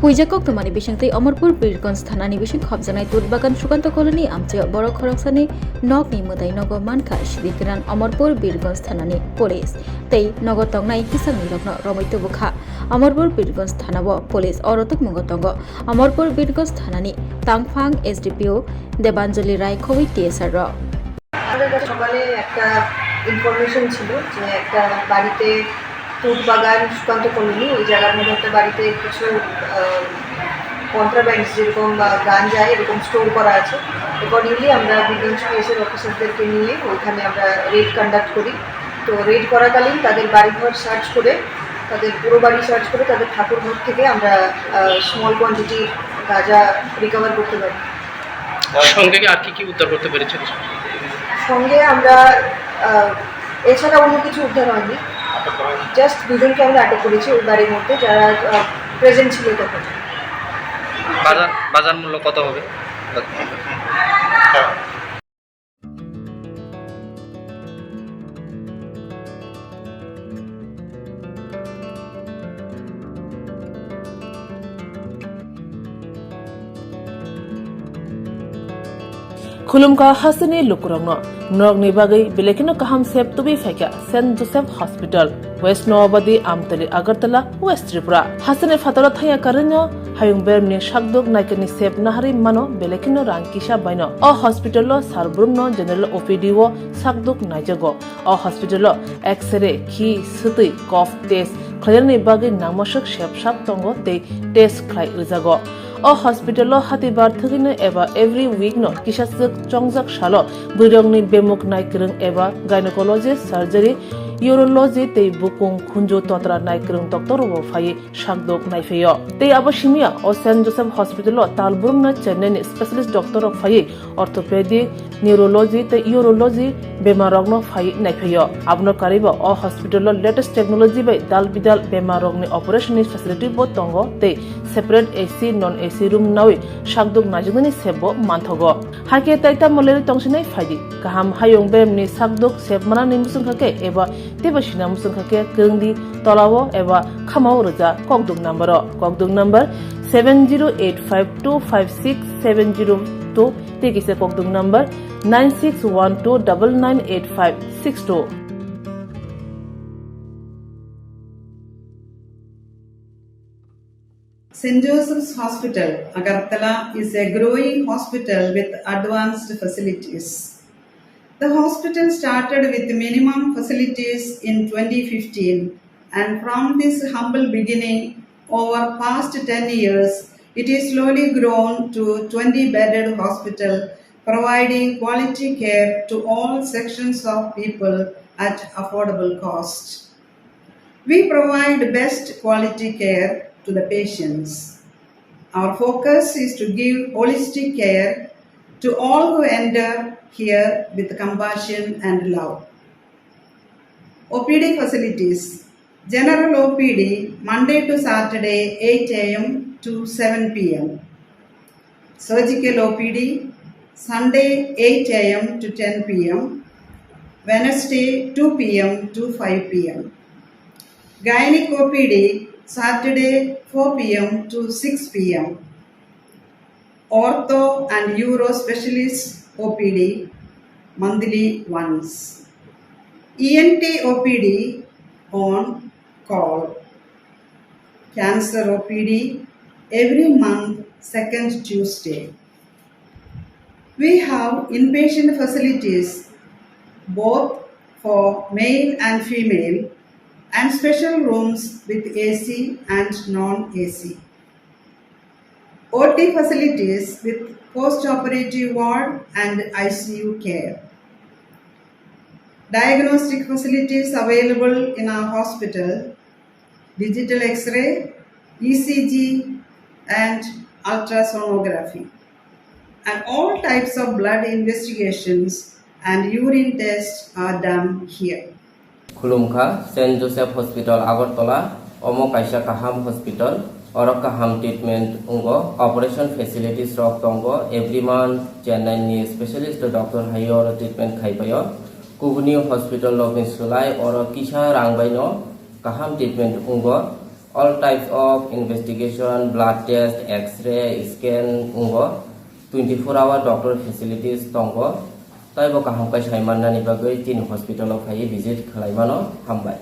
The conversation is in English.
Huijak Tomani Bishangti Amarpur Birgons Thanani Bishing Hobjanai Tudbagan Shukanto Colony Amche Boro Khoroksani Nogni Mwtai Nogo Manka Sidi Kwran Amarpur Birgons Thanani Police Tei Nogo Tongnai Kisang Nilokno Romoito Bukha Amarpur Birgons Thanawo Police Orotuk Mungotongo Amarpur Birgons Thanani Tangphang SDPO Debanjali Rai Khowi TSR ro আমাদের কাছে সকালে একটা information ছিল যে একটা বাড়িতে তুত বাগান সুকান্ত কলোনি ওই জায়গার মধ্যে একটা বাড়িতে কিছু কন্ট্রাব্যান্ড যেরকম বা গাঞ্জা এরকম স্টোর করা আছে। অ্যাকর্ডিংলি আমরা বিগঞ্জ পিএসের অফিসারদেরকে নিয়ে ওইখানে আমরা রেড কন্ডাক্ট করি। তো রেড করাকালীন তাদের বাড়িঘর সার্চ করে তাদের পুরো বাড়ি সার্চ করে তাদের ঠাকুরঘর থেকে আমরা স্মল কোয়ান্টিটির গাঁজা রিকভার করতে পারি। সঙ্গে আর কি উদ্ধার করতে পেরেছেন? সঙ্গে আমরা এছাড়া অন্য কিছু উদ্ধার হয়নি, জাস্ট দুজনকে আমরা আটক করেছি ওই বাড়ির মধ্যে যারা প্রেজেন্ট ছিল তখন। বাজার মূল্য কত হবে? Khulumka hasani lukurangno norogni bagai belekino kaham sep tobi faika St. Joseph Hospital West Nowabadi Amtali Agartala West Tripura hasane fatara thaya karanyo hayung bermni shakdok naikani sep nahari mano belekino rangkisha baino o hospital lo sarbrumno general OPD wo sakdok naijago o hospital lo x-ray ki sutui cough test khlani bagai nangmoshak sep shap tongo te test khlai rijago o hospital lo hatibar thugino eba every week no kisasuk chongjak shalo burongni bemuk naikrung eba gynecologist surgery urology tei bukung khunjo totra naikrung doctor wo phai shakdok naifeyo tei abashimia o St. Joseph Hospital lo talburum na chennai specialist doctor of phai orthopedic neurology tei urology bemarogno phai naifeyo abno kariba o hospital lo latest technology bai dal bidal bemarogni operation facility bo tongo tei separate AC non AC room nawi shakdok najugni sebo manthogo hake taita moleri tongsinai phaidi kaham hayong bemni shakdok sebmana ni musungkhake eba tebashina musungkhake krungdi tolawo eba khamao roja kokduk number 7085256702 tekise kokduk number 9612998562 St. Joseph's Hospital, Agartala is a growing hospital with advanced facilities. The hospital started with minimum facilities in 2015, and from this humble beginning, over past 10 years, it is slowly grown to 20-bedded hospital, providing quality care to all sections of people at affordable cost. We provide best quality care to the patients. Our focus is to give holistic care to all who enter here with compassion and love. OPD facilities. General OPD Monday to Saturday 8 a.m. to 7 p.m. Surgical OPD Sunday 8 a.m. to 10 p.m. Wednesday 2 p.m. to 5 p.m. Gynec OPD Saturday 4 p.m. to 6 p.m. Ortho and Uro Specialist OPD monthly once. ENT OPD on call. Cancer OPD every month second Tuesday. We have inpatient facilities both for male and female and special rooms with AC and non-AC. OT facilities with post-operative ward and ICU care. Diagnostic facilities available in our hospital, digital X-ray, ECG and ultrasonography. And all types of blood investigations and urine tests are done here. Khulumkha St. Joseph Hospital Agartala Omo Kaisa Kaham Hospital Oro Kaham treatment ungo operation facilities rok tongo every month Chennai ni specialist doctor hayo treatment khaipayo Kwbangma hospital login sulai oro kisa rangbaino kaham treatment ungo all types of investigation, blood test, X-ray, scan ungo 24-hour doctor facilities tongo. Tai bo kaham kai saimanna ni bagai tin hospital of hai visit khlaimano hambai.